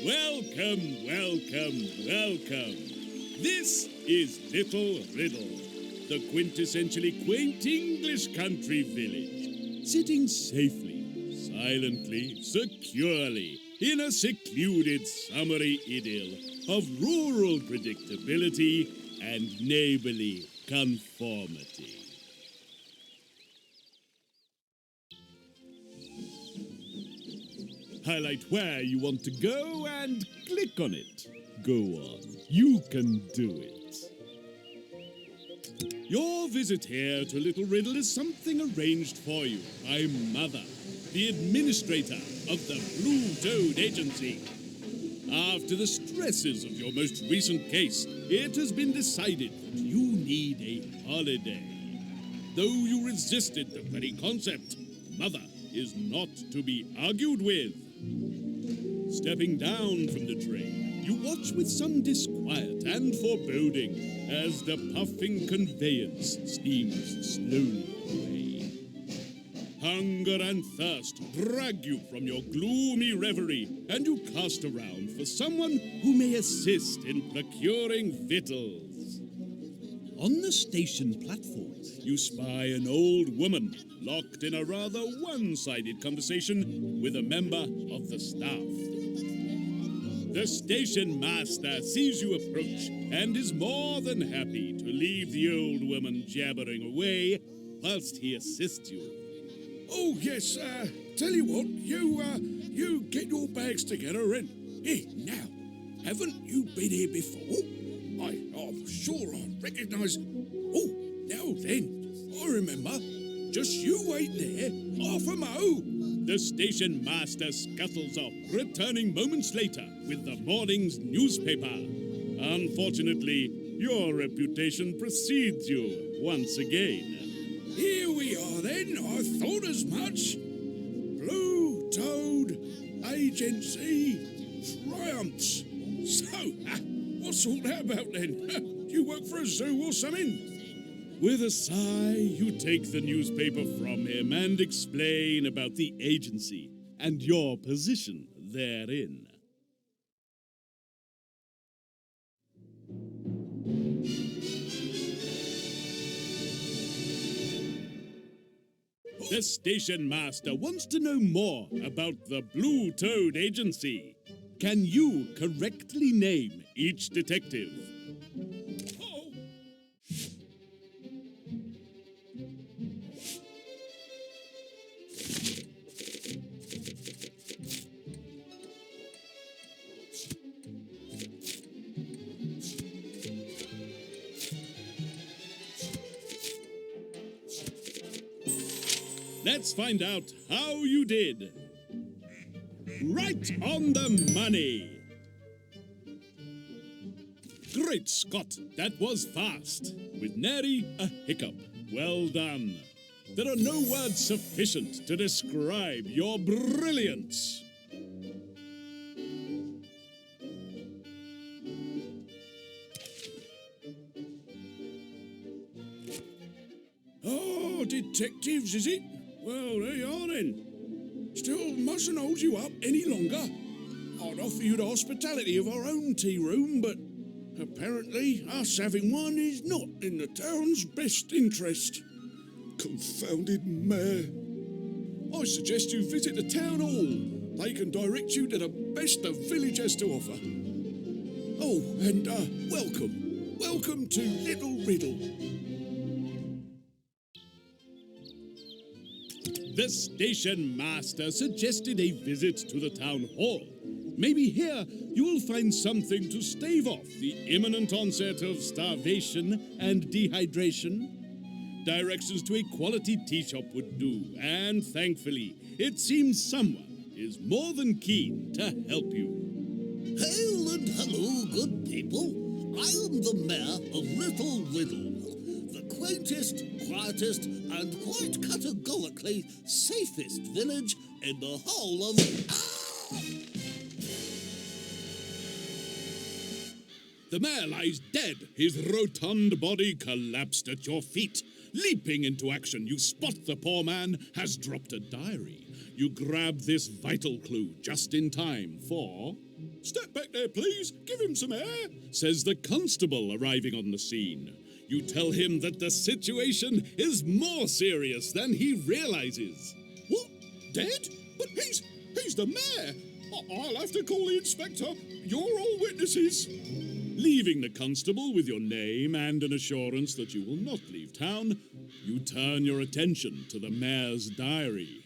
Welcome, welcome, welcome. This is Little Riddle, the quintessentially quaint English country village, sitting safely, silently, securely in a secluded summery idyll of rural predictability and neighborly conformity. Highlight where you want to go and click on it. Go on, you can do it. Your visit here to Little Riddle is something arranged for you by Mother, the administrator of the Blue Toad Agency. After the stresses of your most recent case, it has been decided that you need a holiday. Though you resisted the very concept, Mother is not to be argued with. Stepping down from the train, you watch with some disquiet and foreboding as the puffing conveyance steams slowly away. Hunger and thirst drag you from your gloomy reverie, and you cast around for someone who may assist in procuring victuals. On the station platform, you spy an old woman locked in a rather one-sided conversation with a member of the staff. The station master sees you approach and is more than happy to leave the old woman jabbering away whilst he assists you. Oh, yes, tell you what, you get your bags together and... Here, now, haven't you been here before? I'm sure I recognise... Oh, now then, I remember. Just you wait there, half a mo. The station master scuttles off, returning moments later with the morning's newspaper. Unfortunately, your reputation precedes you once again. Here we are then, I thought as much. Blue Toad Agency triumphs. So, what's all that about then? You work for a zoo or something? With a sigh, you take the newspaper from him and explain about the agency and your position therein. The station master wants to know more about the Blue Toad Agency. Can you correctly name each detective? Let's find out how you did. Right on the money. Great Scott, that was fast. With nary a hiccup. Well done. There are no words sufficient to describe your brilliance. Oh, detectives, is it? Well, there you are then. Still mustn't hold you up any longer. I'd offer you the hospitality of our own tea room, but apparently us having one is not in the town's best interest. Confounded mayor. I suggest you visit the town hall. They can direct you to the best the village has to offer. Oh, and welcome. Welcome to Little Riddle. The station master suggested a visit to the town hall. Maybe here you will find something to stave off the imminent onset of starvation and dehydration. Directions to a quality tea shop would do, and thankfully, it seems someone is more than keen to help you. Hail and hello, good people. I am the mayor of Little Riddle. Quaintest, quietest, and quite categorically safest village in the whole of... The mayor lies dead, his rotund body collapsed at your feet. Leaping into action, you spot the poor man has dropped a diary. You grab this vital clue just in time for... "Step back there, please. Give him some air," says the constable arriving on the scene. You tell him that the situation is more serious than he realizes. What? Dead? But he's the mayor. I'll have to call the inspector. You're all witnesses. Leaving the constable with your name and an assurance that you will not leave town, you turn your attention to the mayor's diary.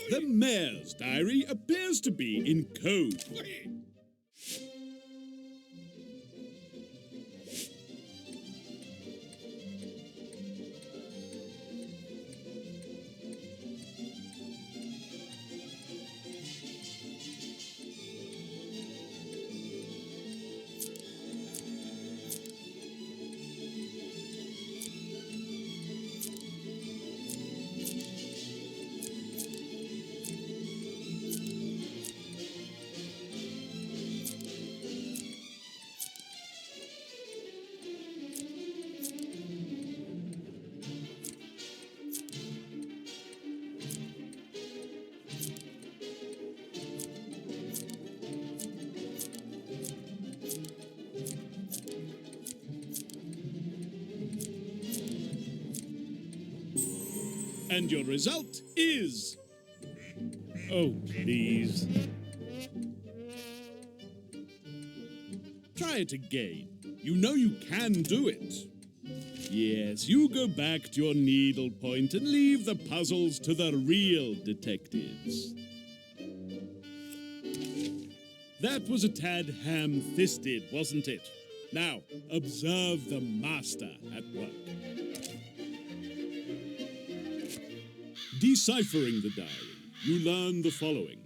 The mayor's diary appears to be in code. And your result is... Oh, please. Try it again. You know you can do it. Yes, you go back to your needlepoint and leave the puzzles to the real detectives. That was a tad ham-fisted, wasn't it? Now, observe the master at work. Deciphering the diary, you learn the following.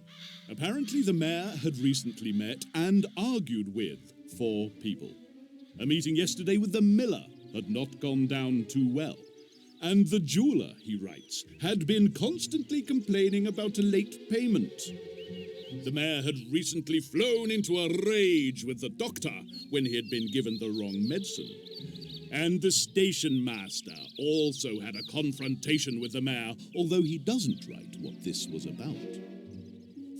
Apparently the mayor had recently met and argued with 4 people. A meeting yesterday with the miller had not gone down too well. And the jeweler, he writes, had been constantly complaining about a late payment. The mayor had recently flown into a rage with the doctor when he had been given the wrong medicine. And the station master also had a confrontation with the mayor, although he doesn't write what this was about.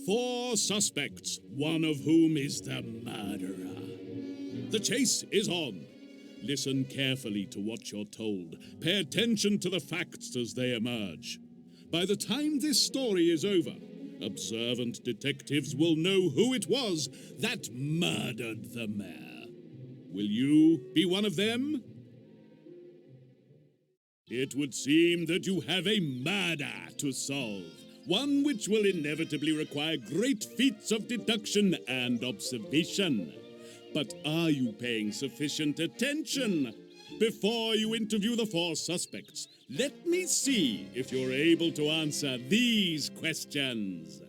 4 suspects, one of whom is the murderer. The chase is on. Listen carefully to what you're told. Pay attention to the facts as they emerge. By the time this story is over, observant detectives will know who it was that murdered the mayor. Will you be one of them? It would seem that you have a murder to solve, one which will inevitably require great feats of deduction and observation. But are you paying sufficient attention? Before you interview the 4 suspects, let me see if you're able to answer these questions.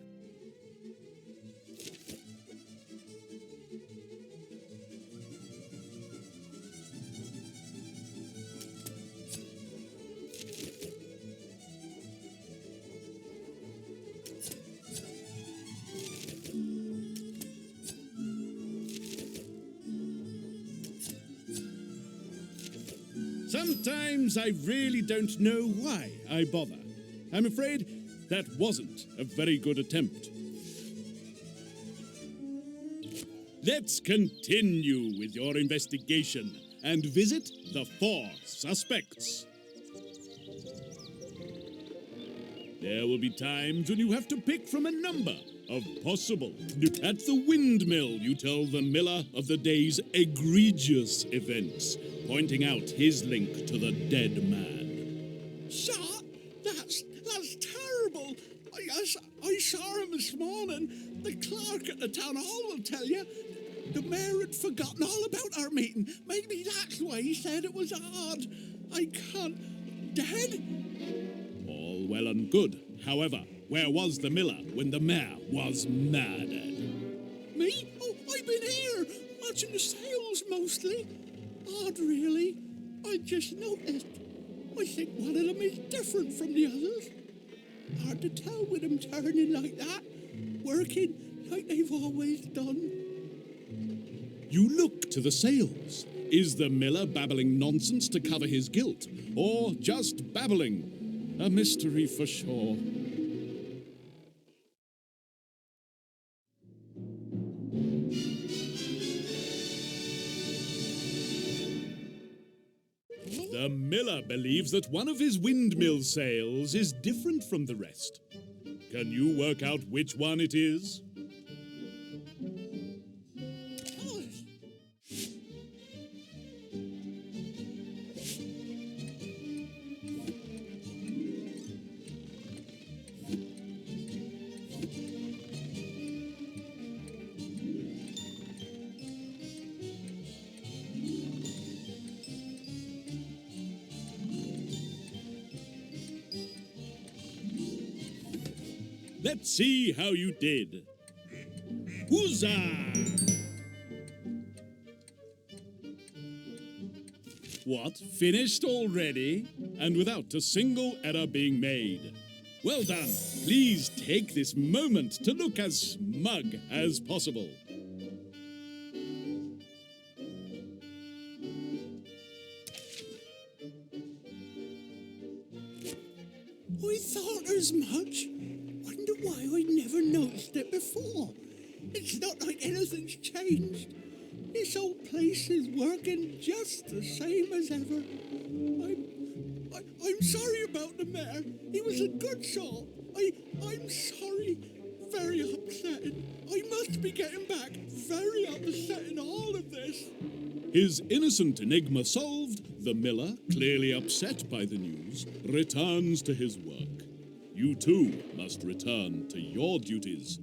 Sometimes I really don't know why I bother. I'm afraid that wasn't a very good attempt. Let's continue with your investigation and visit the 4 suspects. There will be times when you have to pick from a number of possible. At the windmill, you tell the miller of the day's egregious events, pointing out his link to the dead man. Sir, that's terrible. I saw him this morning. The clerk at the town hall will tell you. The mayor had forgotten all about our meeting. Maybe that's why he said it was odd. I can't... Dead? All well and good. However, where was the miller when the mayor was murdered? Me? Oh, I've been here, watching the sales mostly. Odd, really. I just noticed. I think one of them is different from the others. Hard to tell with them turning like that, working like they've always done. You look to the sails. Is the miller babbling nonsense to cover his guilt, or just babbling? A mystery for sure. The miller believes that one of his windmill sails is different from the rest. Can you work out which one it is? Let's see how you did. Huzzah! What, finished already? And without a single error being made. Well done. Please take this moment to look as smug as possible. I thought as much. Wonder why I never noticed it before. It's not like anything's changed. This old place is working just the same as ever. I'm sorry about the mayor. He was a good sort. I'm sorry. Very upsetting. I must be getting back. Very upsetting, all of this. His innocent enigma solved, the miller, clearly upset by the news, returns to his work. You too must return to your duties.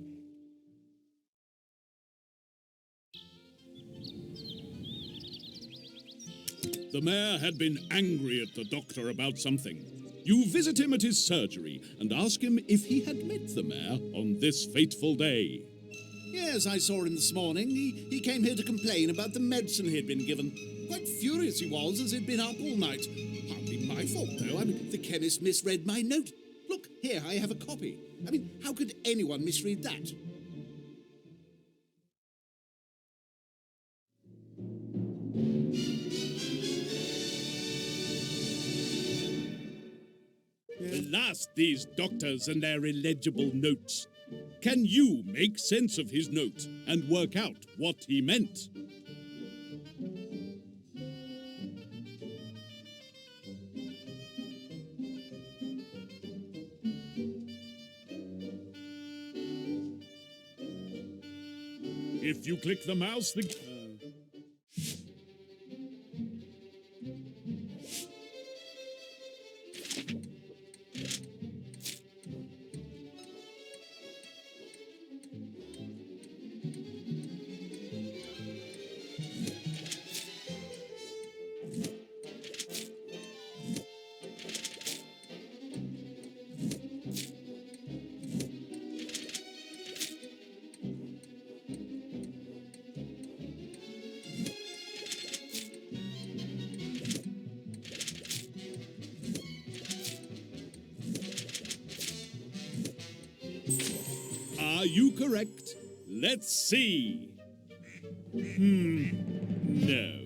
The mayor had been angry at the doctor about something. You visit him at his surgery and ask him if he had met the mayor on this fateful day. Yes, I saw him this morning. He came here to complain about the medicine he'd been given. Quite furious he was, as he'd been up all night. Hardly my fault, though. I mean, the chemist misread my note. Look, here, I have a copy. I mean, how could anyone misread that? Blast these doctors and their illegible notes. Can you make sense of his note and work out what he meant? If you click the mouse, Are you correct? Let's see. No.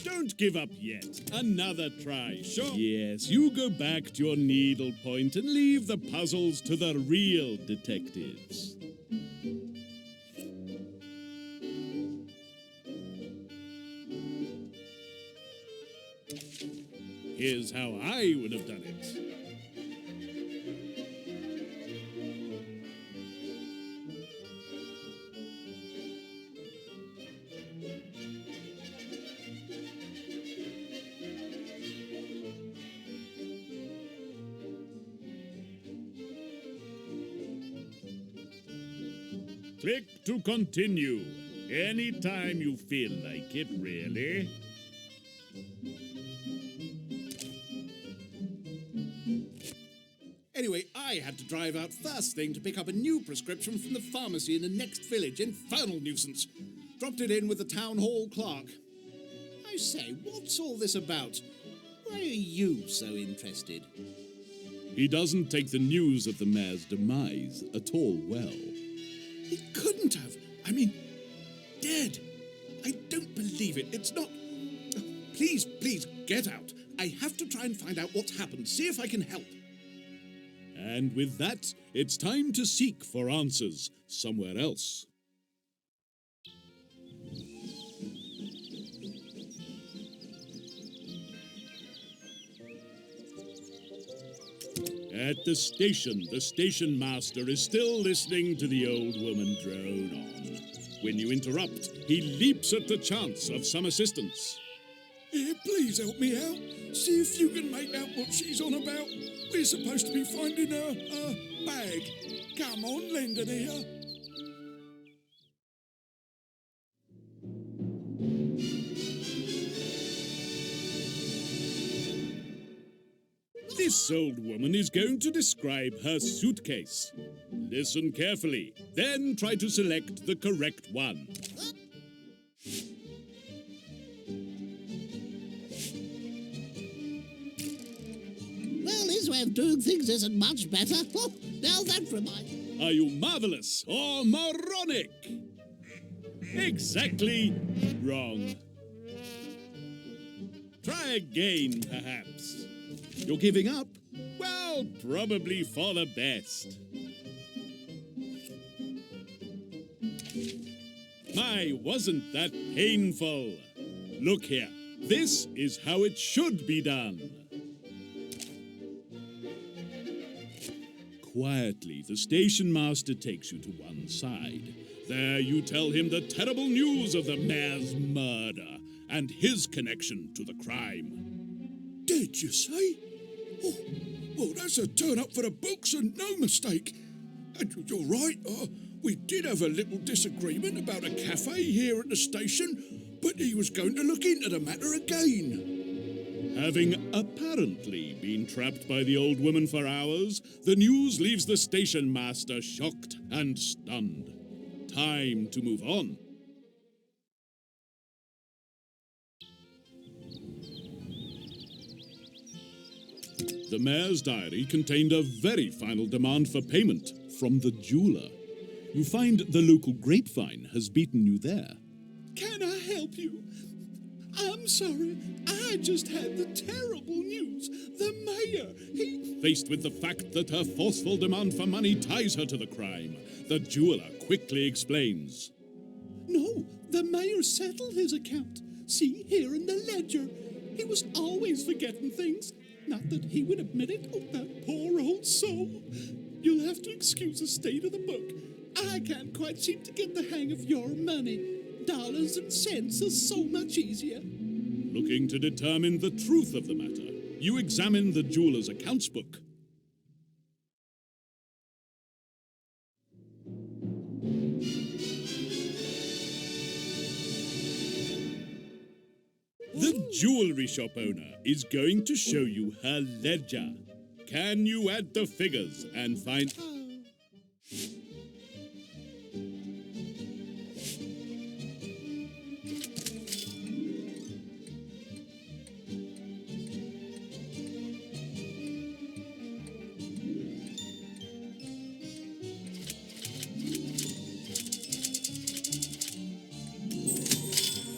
Don't give up yet. Another try, sure. Yes, you go back to your needlepoint and leave the puzzles to the real detectives. Here's how I would have done it. Click to continue. Anytime you feel like it, really. Anyway, I had to drive out first thing to pick up a new prescription from the pharmacy in the next village. Infernal nuisance. Dropped it in with the town hall clerk. I say, what's all this about? Why are you so interested? He doesn't take the news of the mayor's demise at all well. He couldn't have. I mean, dead. I don't believe it. It's not... Please, please, get out. I have to try and find out what's happened. See if I can help. And with that, it's time to seek for answers somewhere else. At the station master is still listening to the old woman drone on. When you interrupt, he leaps at the chance of some assistance. Here, please help me out. See if you can make out what she's on about. We're supposed to be finding her bag. Come on, lend an ear. This old woman is going to describe her suitcase. Listen carefully, then try to select the correct one. Well, his way of doing things isn't much better. Oh, now that reminds... Are you marvelous or moronic? Exactly wrong. Try again, perhaps. You're giving up? Well, probably for the best. My, wasn't that painful? Look here. This is how it should be done. Quietly, the station master takes you to one side. There you tell him the terrible news of the mayor's murder and his connection to the crime. Did you say? Oh, well, that's a turn up for the books and no mistake. And you're right, we did have a little disagreement about a cafe here at the station, but he was going to look into the matter again. Having apparently been trapped by the old woman for hours, the news leaves the station master shocked and stunned. Time to move on. The mayor's diary contained a very final demand for payment from the jeweler. You find the local grapevine has beaten you there. Can I help you? I'm sorry, I just had the terrible news. The mayor, he... Faced with the fact that her forceful demand for money ties her to the crime, the jeweler quickly explains. No, the mayor settled his account. See, here in the ledger. He was always forgetting things. Not that he would admit it. Oh, that poor old soul. You'll have to excuse the state of the book. I can't quite seem to get the hang of your money. Dollars and cents are so much easier. Looking to determine the truth of the matter, you examine the jeweler's accounts book. The jewelry shop owner is going to show you her ledger. Can you add the figures and find...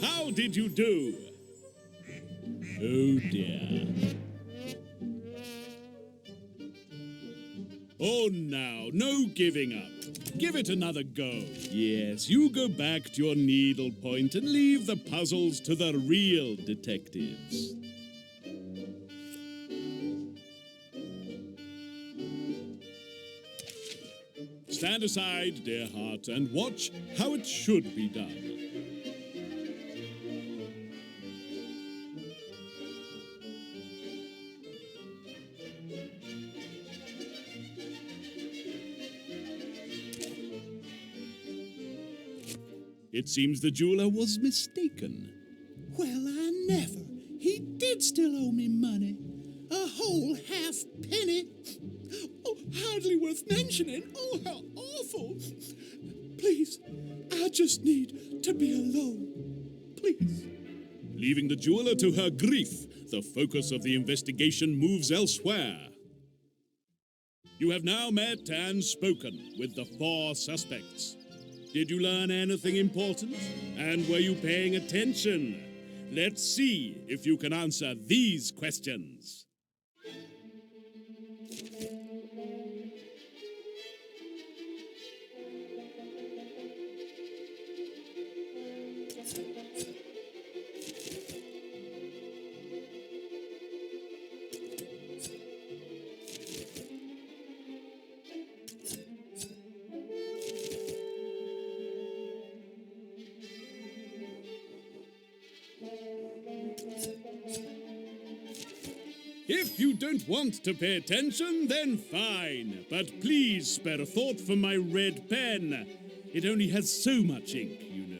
How did you do? Oh dear. Oh, now, no giving up. Give it another go. Yes, you go back to your needlepoint and leave the puzzles to the real detectives. Stand aside, dear heart, and watch how it should be done. It seems the jeweler was mistaken. Well, I never. He did still owe me money. A whole half penny. Oh, hardly worth mentioning. Oh, how awful. Please, I just need to be alone. Please. Leaving the jeweler to her grief, the focus of the investigation moves elsewhere. You have now met and spoken with the 4 suspects. Did you learn anything important? And were you paying attention? Let's see if you can answer these questions. If you don't want to pay attention, then fine. But please spare a thought for my red pen. It only has so much ink, you know.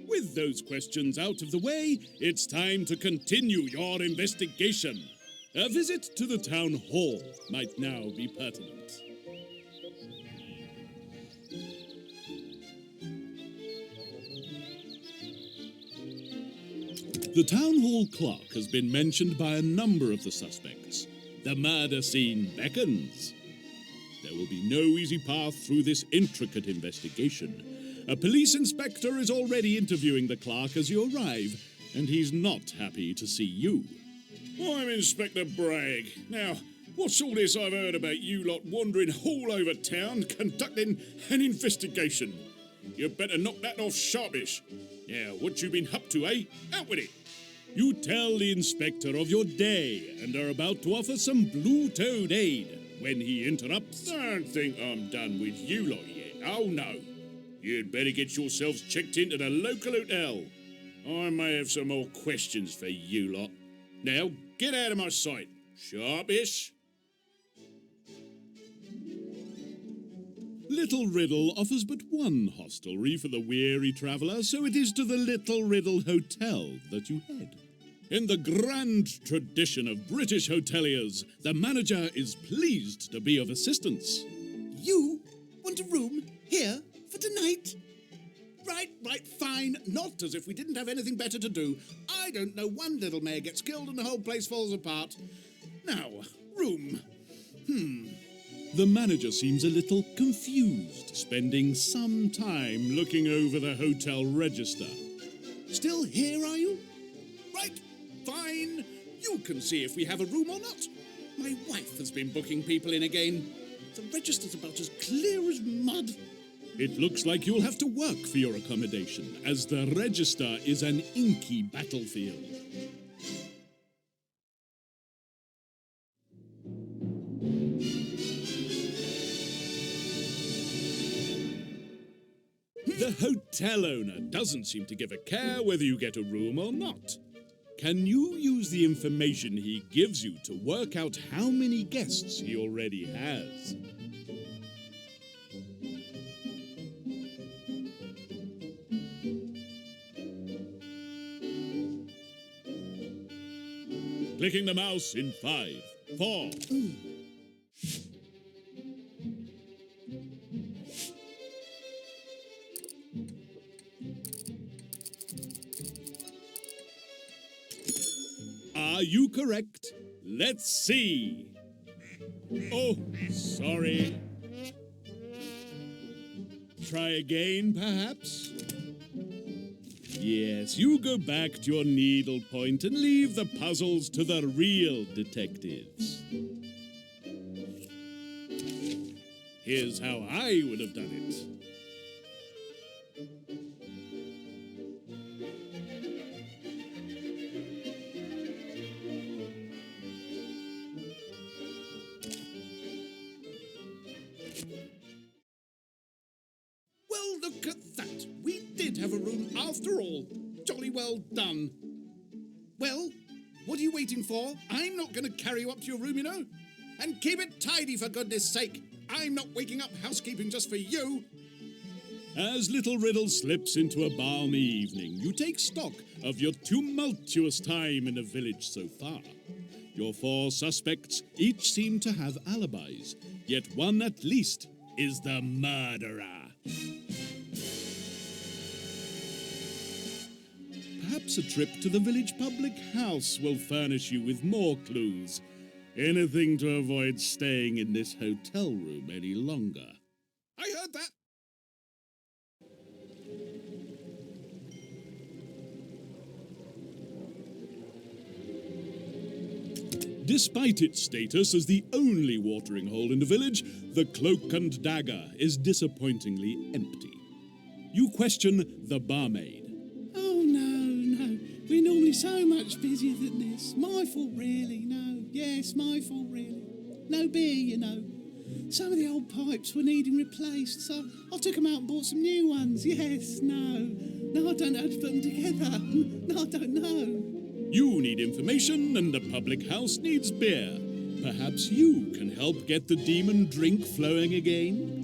With those questions out of the way, it's time to continue your investigation. A visit to the town hall might now be pertinent. The town hall clerk has been mentioned by a number of the suspects. The murder scene beckons. There will be no easy path through this intricate investigation. A police inspector is already interviewing the clerk as you arrive, and he's not happy to see you. I'm Inspector Bragg. Now, what's all this I've heard about you lot wandering all over town conducting an investigation? You better knock that off sharpish. Now, what you been up to, eh? Out with it! You tell the inspector of your day and are about to offer some blue-toed aid when he interrupts. Don't think I'm done with you lot yet. Oh, no. You'd better get yourselves checked into the local hotel. I may have some more questions for you lot. Now, get out of my sight. Sharpish. Little Riddle offers but one hostelry for the weary traveller, so it is to the Little Riddle Hotel that you head. In the grand tradition of British hoteliers, the manager is pleased to be of assistance. You want a room here for tonight? Right, fine. Not as if we didn't have anything better to do. I don't know one little mare gets killed and the whole place falls apart. Now, room. The manager seems a little confused, spending some time looking over the hotel register. Still here, are you? Right, fine. You can see if we have a room or not. My wife has been booking people in again. The register's about as clear as mud. It looks like you'll have to work for your accommodation, as the register is an inky battlefield. The hotel owner doesn't seem to give a care whether you get a room or not. Can you use the information he gives you to work out how many guests he already has? Clicking the mouse in 5, 4. Are you correct? Let's see. Oh, sorry. Try again, perhaps? Yes, you go back to your needlepoint and leave the puzzles to the real detectives. Here's how I would have done it. Well, look at that. We did have a room after all. Jolly well done. Well, what are you waiting for? I'm not going to carry you up to your room, you know. And keep it tidy, for goodness sake. I'm not waking up housekeeping just for you. As Little Riddle slips into a balmy evening, you take stock of your tumultuous time in the village so far. Your 4 suspects each seem to have alibis, yet one at least is the murderer. Perhaps a trip to the village public house will furnish you with more clues. Anything to avoid staying in this hotel room any longer. I heard that. Despite its status as the only watering hole in the village, the Cloak and Dagger is disappointingly empty. You question the barmaid. Oh, no. We're normally so much busier than this. My fault, really, no. Yes, my fault, really. No beer, you know. Some of the old pipes were needing replaced, so I took them out and bought some new ones. Yes, no. No, I don't know how to put them together. No, I don't know. You need information, and the public house needs beer. Perhaps you can help get the demon drink flowing again?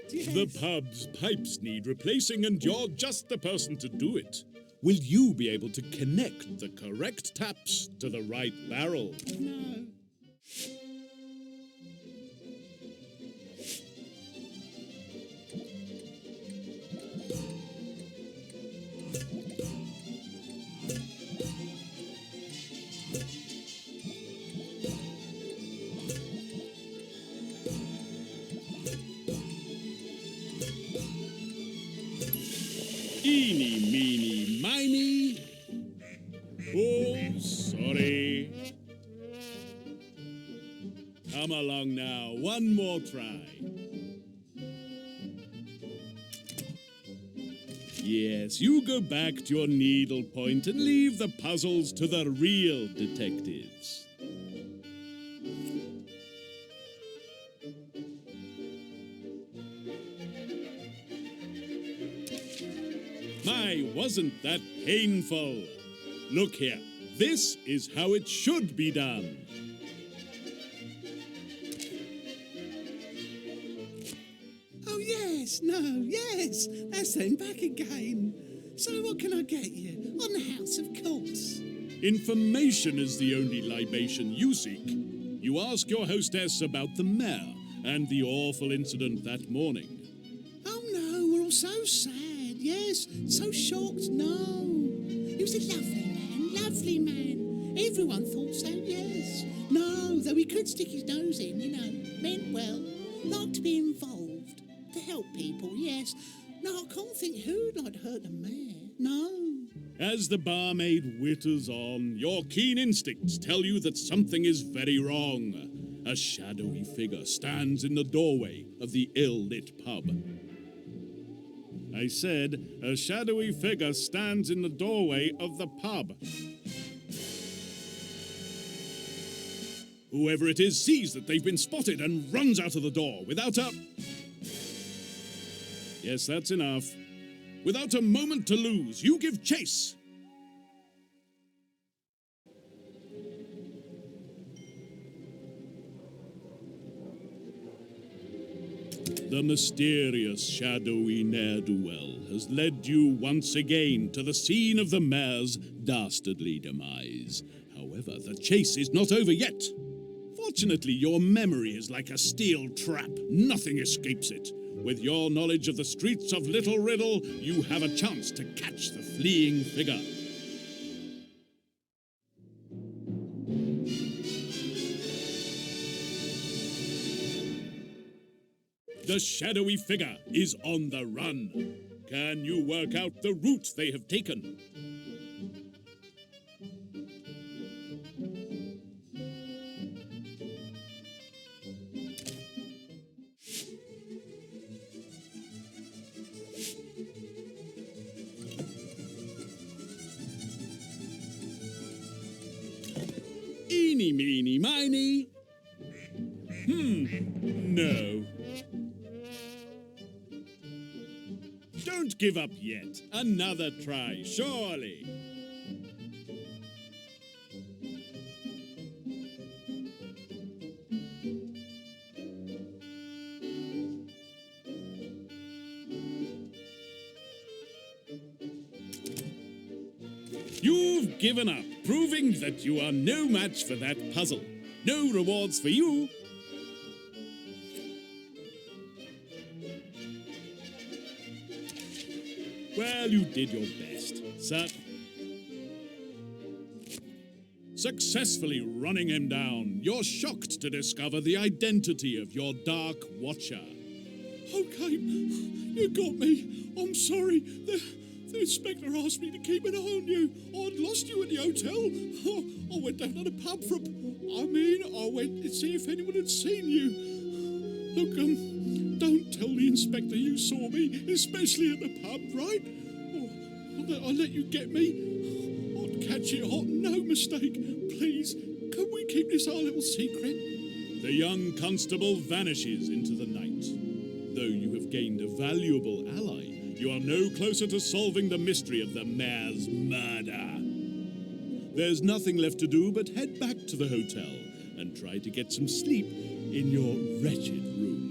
Yes. The pub's pipes need replacing, and you're just the person to do it. Will you be able to connect the correct taps to the right barrel? No. Eeny, meeny, miny. Oh, sorry. Come along now, one more try. Yes, you go back to your needlepoint and leave the puzzles to the real detectives. My, wasn't that painful? Look here, this is how it should be done. Oh, yes, that's them back again. So what can I get you? On the house, of course. Information is the only libation you seek. You ask your hostess about the mayor and the awful incident that morning. Oh, no, we're all so sad. Yes, so shocked. No. He was a lovely man. Everyone thought so, yes. No, though he could stick his nose in, you know. Meant well. Like to be involved. To help people, yes. No, I can't think who'd like to hurt the mayor. No. As the barmaid witters on, your keen instincts tell you that something is very wrong. A shadowy figure stands in the doorway of the ill-lit pub. I said, a shadowy figure stands in the doorway of the pub. Whoever it is sees that they've been spotted and runs out of the door without a... Yes, that's enough. Without a moment to lose, you give chase. The mysterious, shadowy ne'er-do-well has led you once again to the scene of the mayor's dastardly demise. However, the chase is not over yet. Fortunately, your memory is like a steel trap. Nothing escapes it. With your knowledge of the streets of Little Riddle, you have a chance to catch the fleeing figure. The shadowy figure is on the run. Can you work out the route they have taken? Eeny, meeny, miny. No. Don't give up yet. Another try, surely. You've given up, proving that you are no match for that puzzle. No rewards for you. Well, you did your best. Successfully running him down, you're shocked to discover the identity of your Dark Watcher. Okay, you got me. I'm sorry. The inspector asked me to keep an eye on you. I'd lost you at the hotel. I went down to the pub I went to see if anyone had seen you. Look, don't tell the inspector you saw me, especially at the pub, right? I'll let you get me. I'd catch it hot, no mistake. Please, can we keep this our little secret? The young constable vanishes into the night. Though you have gained a valuable ally, you are no closer to solving the mystery of the mayor's murder. There's nothing left to do but head back to the hotel and try to get some sleep in your wretched room.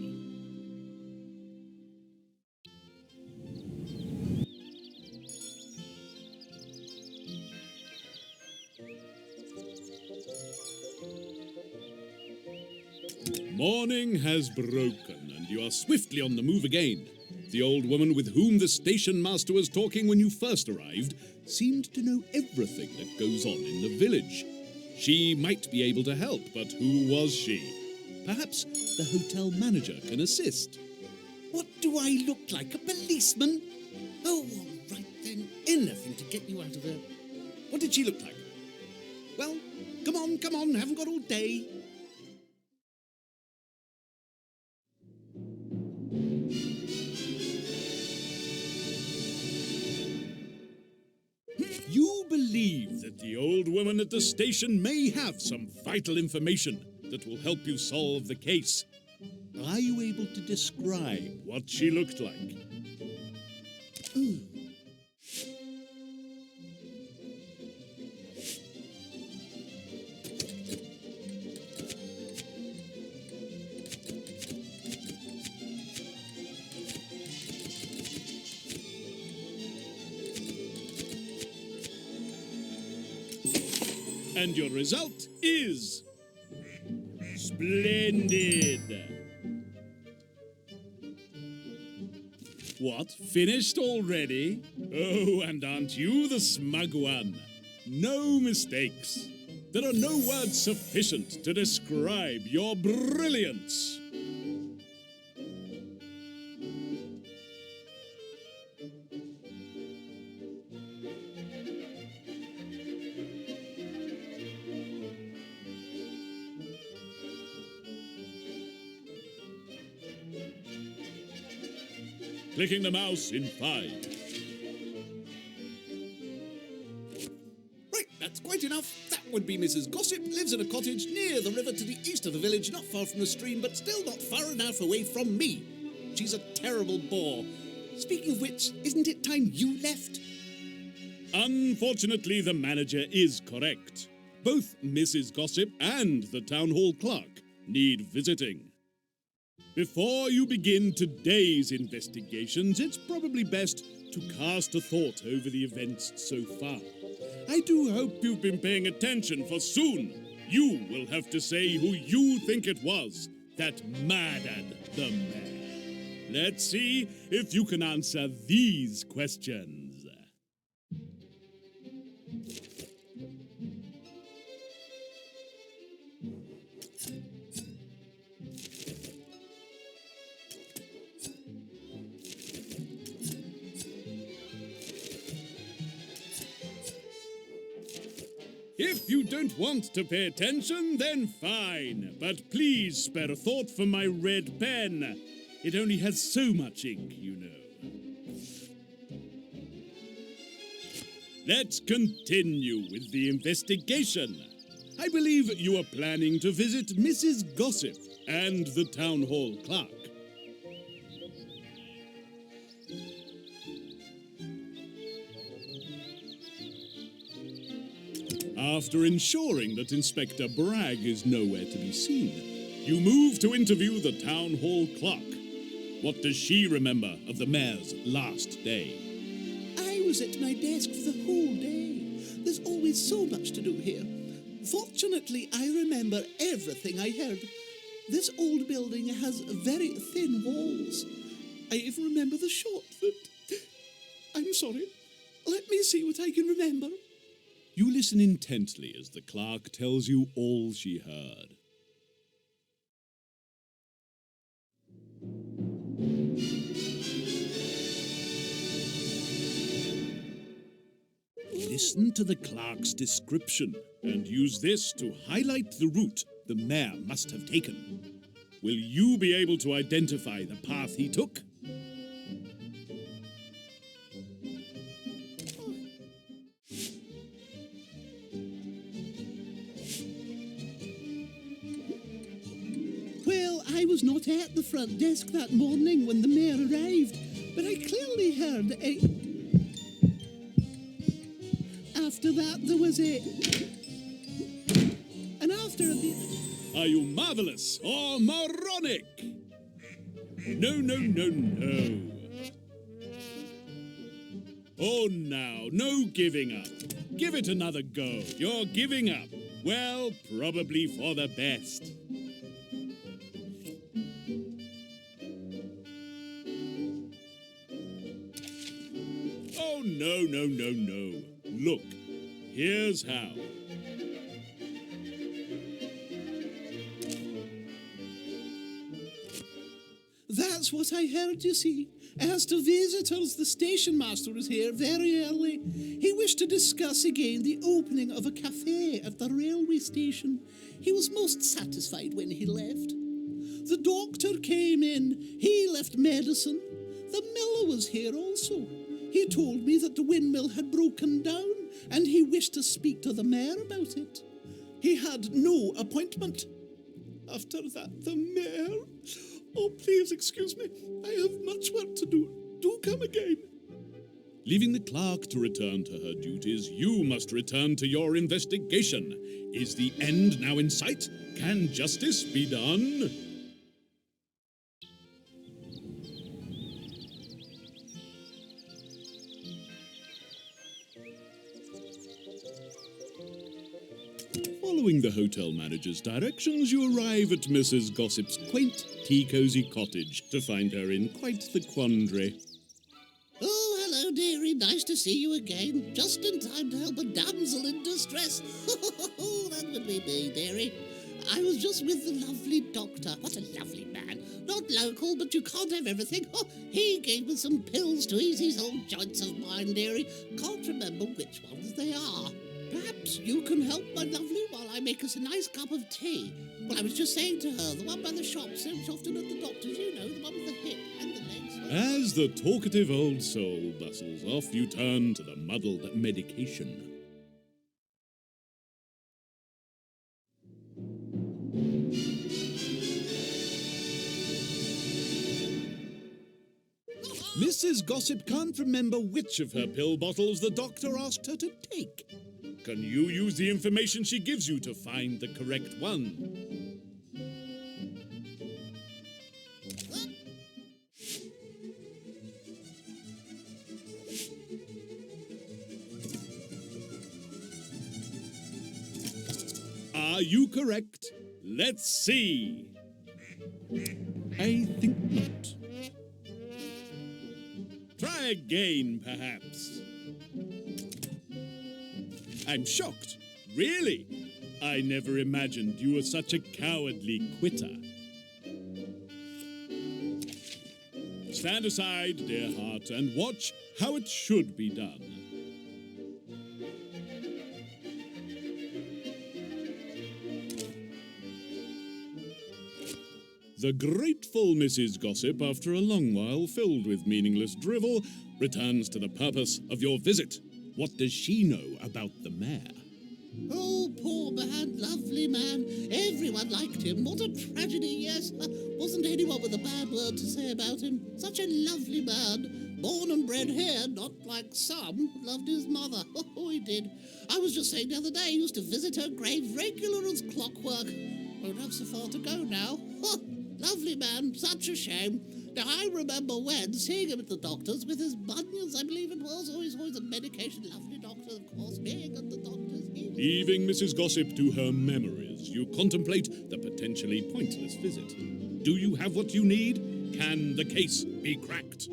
Morning has broken, and you are swiftly on the move again. The old woman with whom the station master was talking when you first arrived seemed to know everything that goes on in the village. She might be able to help, but who was she? Perhaps the hotel manager can assist. What do I look like, a policeman? Oh, all right then, anything to get you out of there. What did she look like? Well, come on, haven't got all day. You believe that the old woman at the station may have some vital information that will help you solve the case. Are you able to describe what she looked like? And your result is splendid. What, finished already? Oh, and aren't you the smug one? No mistakes. There are no words sufficient to describe your brilliance. Clicking the mouse in 5. Right, that's quite enough. That would be Mrs. Gossip, lives in a cottage near the river to the east of the village, not far from the stream, but still not far enough away from me. She's a terrible bore. Speaking of which, isn't it time you left? Unfortunately, the manager is correct. Both Mrs. Gossip and the town hall clerk need visiting. Before you begin today's investigations, it's probably best to cast a thought over the events so far. I do hope you've been paying attention, for soon you will have to say who you think it was that murdered the mayor. Let's see if you can answer these questions. If you don't want to pay attention, then fine. But please spare a thought for my red pen. It only has so much ink, you know. Let's continue with the investigation. I believe you are planning to visit Mrs. Gossip and the town hall clerk. After ensuring that Inspector Bragg is nowhere to be seen, you move to interview the town hall clerk. What does she remember of the mayor's last day? I was at my desk for the whole day. There's always so much to do here. Fortunately, I remember everything I heard. This old building has very thin walls. I even remember the shot that... I'm I'm sorry. Let me see what I can remember. You listen intently as the clerk tells you all she heard. Listen to the clerk's description and use this to highlight the route the mayor must have taken. Will you be able to identify the path he took? Well, I was not at the front desk that morning when the mayor arrived, but I clearly heard a... After that, there was a... And after the... Are you marvelous or moronic? No, no, no, no. Oh, now, no giving up. Give it another go. You're giving up. Well, probably for the best. Oh, no, no, no, no. Look, here's how. That's what I heard, you see. As to visitors, the station master was here very early. He wished to discuss again the opening of a cafe at the railway station. He was most satisfied when he left. The doctor came in. He left medicine. The miller was here also. He told me that the windmill had broken down, and he wished to speak to the mayor about it. He had no appointment. After that, the mayor... Oh, please excuse me. I have much work to do. Do come again. Leaving the clerk to return to her duties, you must return to your investigation. Is the end now in sight? Can justice be done? Following the hotel manager's directions, you arrive at Mrs. Gossip's quaint, tea-cosy cottage to find her in quite the quandary. Oh, hello, dearie. Nice to see you again. Just in time to help a damsel in distress. That would be me, dearie. I was just with the lovely doctor. What a lovely man. Not local, but you can't have everything. Oh, he gave me some pills to ease these old joints of mine, dearie. Can't remember which ones they are. Perhaps you can help, my lovely, while I make us a nice cup of tea. Well, I was just saying to her, the one by the shop so often at the doctor's, you know, the one with the hip and the legs. As the talkative old soul bustles off, you turn to the muddled medication. Mrs. Gossip can't remember which of her pill bottles the doctor asked her to take. Can you use the information she gives you to find the correct one? Are you correct? Let's see. I think not. Try again, perhaps. I'm shocked. Really? I never imagined you were such a cowardly quitter. Stand aside, dear heart, and watch how it should be done. The grateful Mrs. Gossip, after a long while filled with meaningless drivel, returns to the purpose of your visit. What does she know about the mayor? Oh, poor man, lovely man. Everyone liked him. What a tragedy, yes. Wasn't anyone with a bad word to say about him. Such a lovely man. Born and bred here, not like some. Loved his mother. Oh, he did. I was just saying the other day he used to visit her grave regular as clockwork. Won't have so far to go now. Lovely man, such a shame. Now, I remember when seeing him at the doctor's with his bunions, I believe it was, always a medication. Lovely doctor, of course, being at the doctor's. Leaving Mrs. Gossip to her memories, you contemplate the potentially pointless visit. Do you have what you need? Can the case be cracked?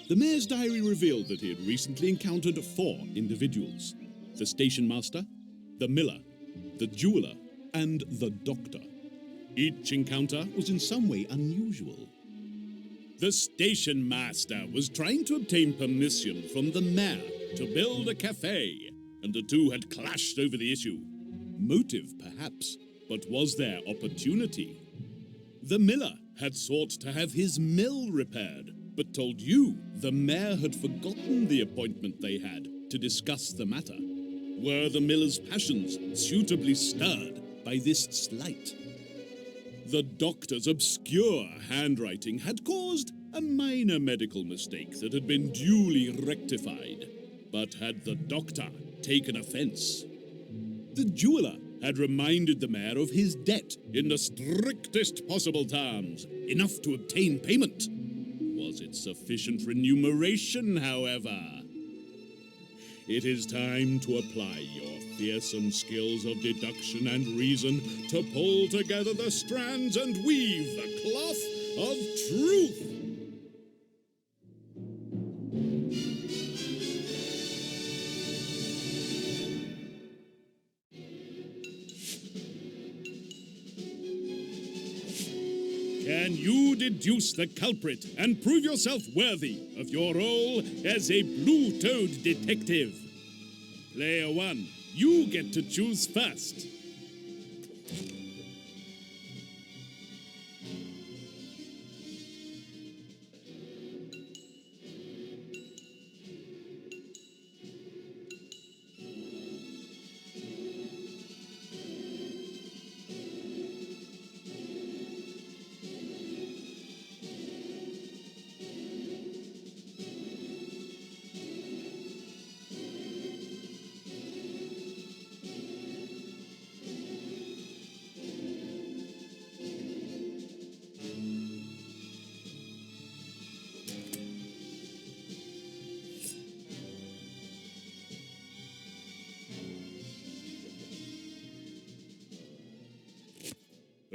The mayor's diary revealed that he had recently encountered 4 individuals: the station master, the miller, the jeweler, and the doctor. Each encounter was in some way unusual. The station master was trying to obtain permission from the mayor to build a cafe, and the two had clashed over the issue. Motive, perhaps, but was there opportunity? The miller had sought to have his mill repaired, but told you the mayor had forgotten the appointment they had to discuss the matter. Were the miller's passions suitably stirred by this slight? The doctor's obscure handwriting had caused a minor medical mistake that had been duly rectified. But had the doctor taken offense? The jeweler had reminded the mayor of his debt in the strictest possible terms, enough to obtain payment. Was it sufficient remuneration, however? It is time to apply your fearsome skills of deduction and reason to pull together the strands and weave the cloth of truth. Can you deduce the culprit and prove yourself worthy of your role as a Blue Toad detective? Player 1, you get to choose first.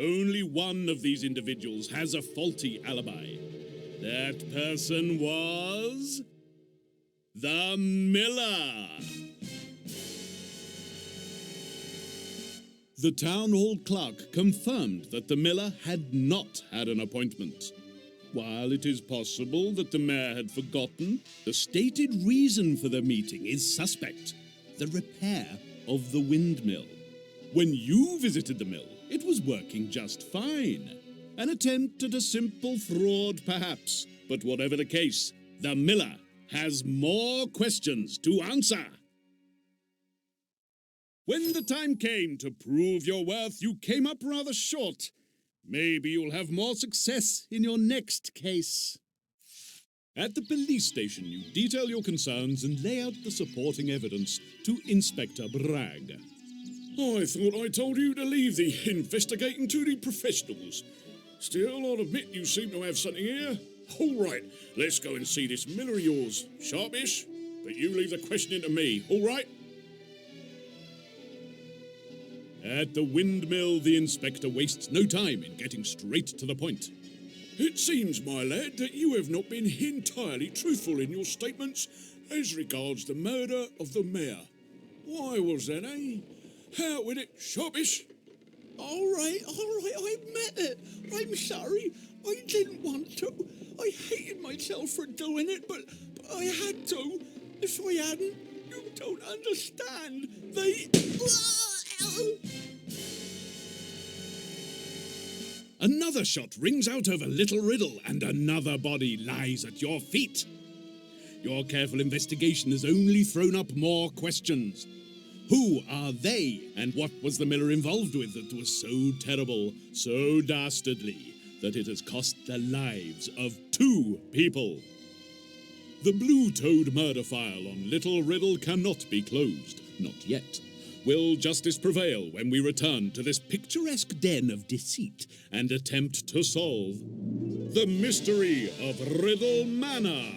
Only one of these individuals has a faulty alibi. That person was the miller. The town hall clerk confirmed that the miller had not had an appointment. While it is possible that the mayor had forgotten, the stated reason for the meeting is suspect: the repair of the windmill. When you visited the mill, it was working just fine. An attempt at a simple fraud, perhaps. But whatever the case, the miller has more questions to answer. When the time came to prove your worth, you came up rather short. Maybe you'll have more success in your next case. At the police station, you detail your concerns and lay out the supporting evidence to Inspector Bragg. I thought I told you to leave the investigating to the professionals. Still, I'll admit you seem to have something here. All right, let's go and see this miller of yours. Sharpish, but you leave the questioning to me, all right? At the windmill, the inspector wastes no time in getting straight to the point. It seems, my lad, that you have not been entirely truthful in your statements as regards the murder of the mayor. Why was that, eh? Out with it, Sharpish. All right, I admit it. I'm sorry. I didn't want to. I hated myself for doing it, but I had to. If I hadn't, you don't understand. Another shot rings out over Little Riddle, and another body lies at your feet. Your careful investigation has only thrown up more questions. Who are they, and what was the miller involved with that was so terrible, so dastardly, that it has cost the lives of 2 people? The Blue Toad murder file on Little Riddle cannot be closed, not yet. Will justice prevail when we return to this picturesque den of deceit and attempt to solve the mystery of Riddle Manor?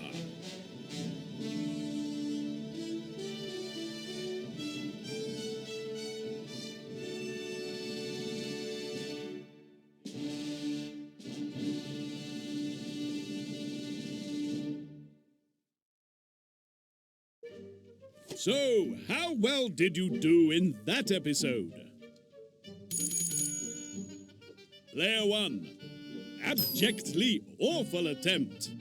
So, how well did you do in that episode? Player 1. Abjectly awful attempt.